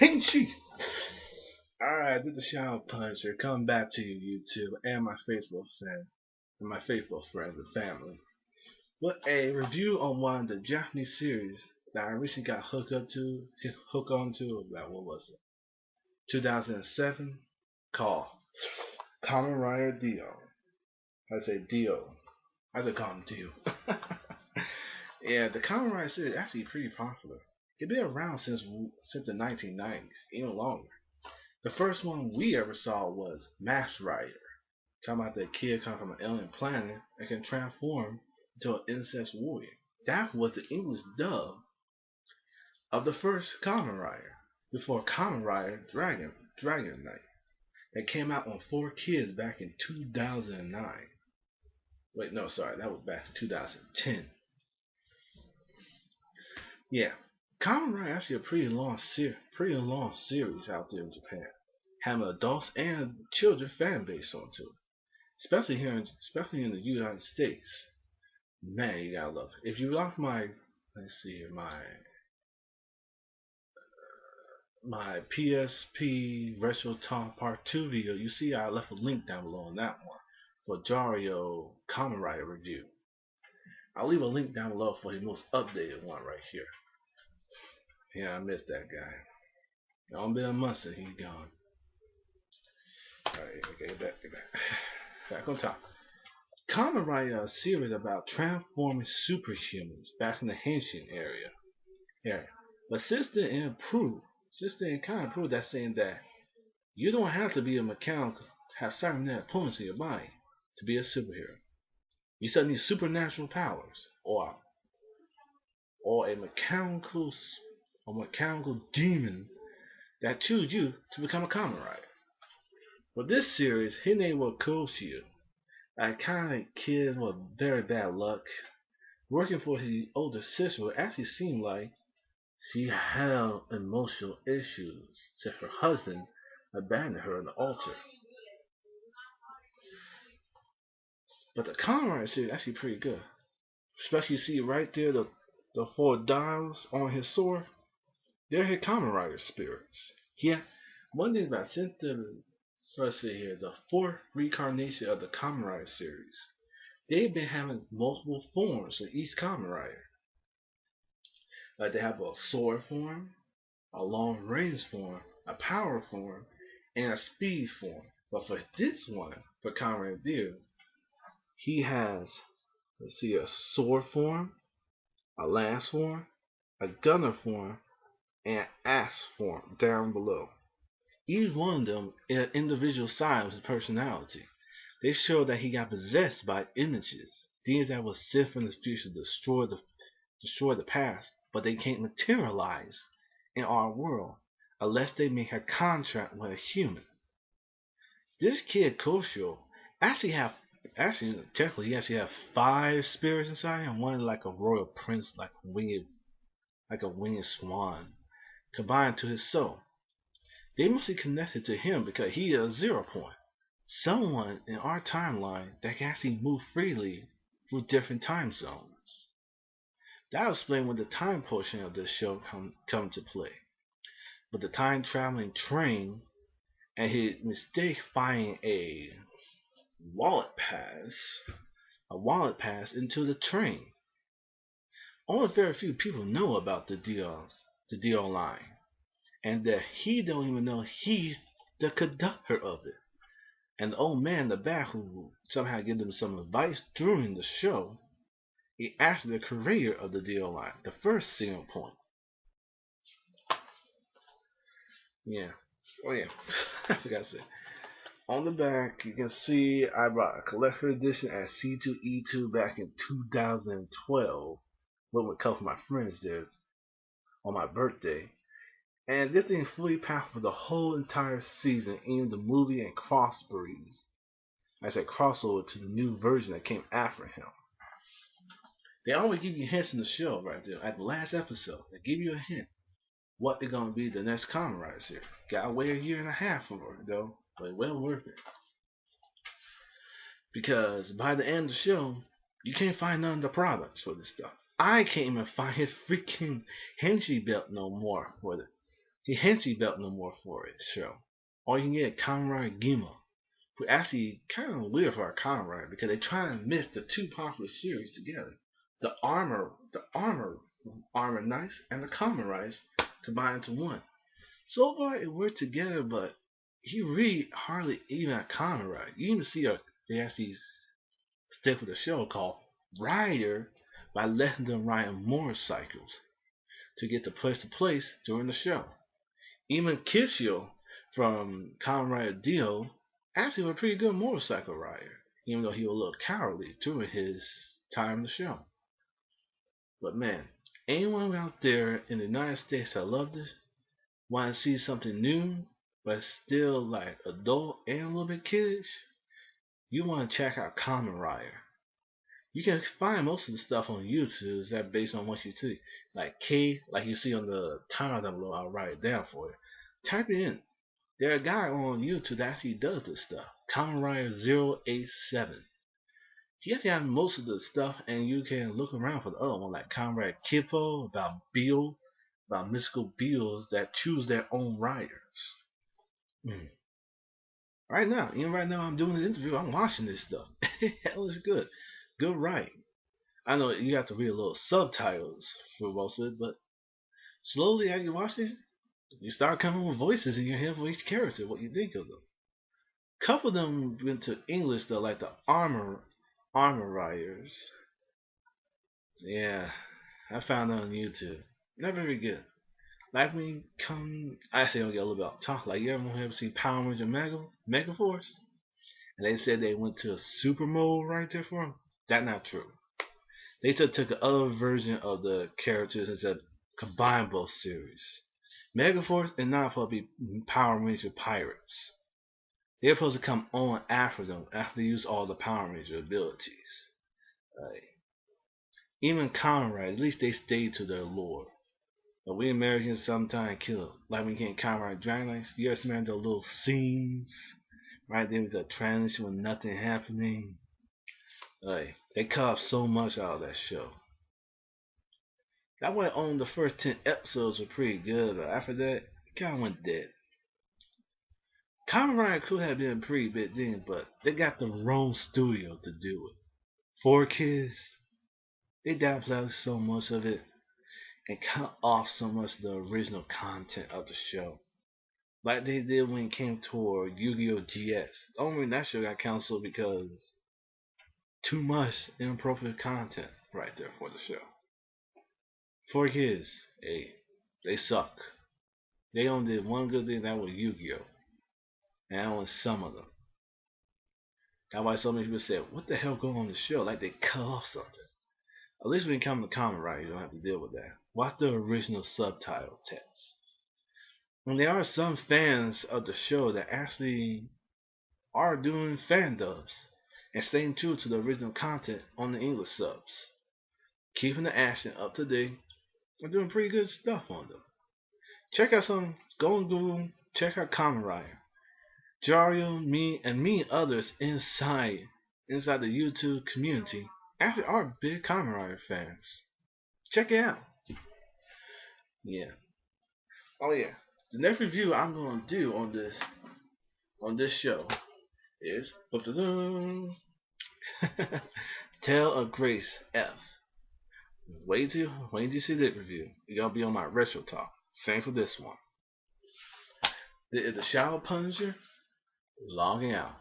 Henshi! Alright, this is the Shadow Puncher coming back to you, YouTube, and my faithful friends and family, with a review on one of the Japanese series that I recently got hooked onto about what was it, 2007, called Kamen Rider Dio. I say Dio. I just call him Dio. Yeah, the Kamen Rider series is actually pretty popular. It's been around since the 1990s, even longer. The first one we ever saw was Mass Rider, talking about the kid coming from an alien planet and can transform into an incest warrior. That was the English dub of the first Kamen Rider, before Kamen Rider Dragon Knight, that came out on 4Kids back in 2009. Wait, no, sorry, that was back in 2010. Yeah, Kamen Rider actually a pretty long series out there in Japan, having adults and children fan base onto it. Especially in the United States. Man, you gotta love it. If you like let's see, my PSP Retro Talk Part 2 video, you see I left a link down below on that one for Dario Kamen Rider review. I'll leave a link down below for the most updated one right here. Yeah, I missed that guy. Don't be a month since he's gone. Alright, okay, get back. Back on top. Kamen Rider is a series about transforming superhumans back in the Henshin area. But since they kind of improved that, saying that you don't have to be a mechanical, have cybernetic components in your body to be a superhero. You still need supernatural powers, or a mechanical demon that choose you to become a Kamen Rider. For this series, his name was Koshio, a kind of kid with very bad luck. Working for his older sister, it actually seemed like she had emotional issues since her husband abandoned her on the altar. But the Conrad series is actually pretty good. Especially you see right there the four dials on his sword. They're his Kamen Rider spirits. Yeah, one thing about since let's see here, the fourth reincarnation of the Kamen Rider series, they've been having multiple forms of each Kamen Rider. Like they have a sword form, a long range form, a power form, and a speed form. But for this one, for Conrad Deer, he has, let's see, a sword form, a lance form, a gunner form, and an axe form down below. Each one of them is an individual side of his personality. They show that he got possessed by images, things that will sit from the future, destroy the past, but they can't materialize in our world unless they make a contract with a human. This kid Koshio actually have actually technically he actually have five spirits inside him. One like a royal prince, like a winged swan, combined to his soul. They must be connected to him because he is a 0 point. Someone in our timeline that can actually move freely through different time zones. That'll explain when the time portion of this show come to play. But the time traveling train and his mistake finding wallet pass wallet pass into the train. Only very few people know about the DL line, and that he don't even know he's the conductor of it. And the old man in the back who somehow gave them some advice during the show, he actually the creator of the DL line, the first single point. Yeah. Oh yeah. I forgot to say. On the back, you can see I bought a collector edition at C2E2 back in 2012. What would couple of my friends did on my birthday. And this thing fully packed for the whole entire season, even the movie and crossbreeds. I said crossover to the new version that came after him. They always give you hints in the show right there. At the last episode, they give you a hint what they're gonna be the next Kamen Rider series. Gotta wait a year and a half for it though, but well worth it. Because by the end of the show, you can't find none of the products for this stuff. I can't even find his freaking Henshi belt no more for it. He hints he built no more for it show. Or you can get Kamen Rider Gima, who actually kind of weird for a Kamen Rider because they try to mix the two popular series together. The armor Knights and the Kamen Riders combined into one. So far it worked together, but he really hardly even a Kamen Rider. You even see they actually stick with a show called Rider by letting them ride on motorcycles to get to place during the show. Even Kishio from Kamen Rider Dio actually was a pretty good motorcycle rider, even though he was a little cowardly during his time in the show. But man, anyone out there in the United States that love this, want to see something new, but still like adult and a little bit kiddish, you want to check out Kamen Rider. You can find most of the stuff on YouTube that based on what you see. Like you see on the title down below, I'll write it down for you. Type it in. There's a guy on YouTube that actually does this stuff. Kamen Rider 087. He actually has most of the stuff, and you can look around for the other one, like Kamen Rider Kippo, about Bill, about mystical beings that choose their own riders. Mm. Even right now, I'm doing this interview. I'm watching this stuff. That was good. Good writing. I know you have to read a little subtitles for most of it, but slowly as you watch it, you start coming with voices in your head for each character, what you think of them. A couple of them went to English though, like the armor riders. Yeah, I found that on YouTube. Not very good. Like when you come, I actually don't get a little bit off talk. Like you ever see Power Ranger Mega Force? And they said they went to a super mode right there for them. That's not true. They just took another version of the characters and said combine both series. Megaforce and not supposed to be Power Ranger pirates. They're supposed to come on after them after they use all the Power Ranger abilities. Even Kamen Rider, at least they stayed to their lore. But we Americans sometimes kill. Like when you get Kamen Rider Dragon Knights, you ever remember those little scenes right there with the transition with nothing happening? They cut off so much out of that show. That went on the first 10 episodes were pretty good, but after that, it kinda went dead. Kamen Rider could have been a pretty big thing, but they got the wrong studio to do it. 4Kids, they downplayed so much of it and cut off so much of the original content of the show. Like they did when it came toward Yu-Gi-Oh! GX. The only reason that show got canceled because too much inappropriate content right there for the show. 4Kids, they suck. They only did one good thing, that was Yu-Gi-Oh! And that was some of them. That's why so many people said, what the hell going on the show? Like they cut off something. At least when you come to Kamen Rider, you don't have to deal with that. Watch the original subtitle text. And there are some fans of the show that actually are doing fan dubs and staying true to the original content on the English subs. Keeping the action up to date and doing pretty good stuff on them. Check out go on Google, check out Kamen Rider. Jario, me, and others inside the YouTube community actually are big Kamen Rider fans. Check it out. Yeah. Oh yeah. The next review I'm gonna do on this show is Tale of Grace F. Wait till you see that review. You're gonna be on my retro talk. Same for this one. This is the Shadow Punisher logging out.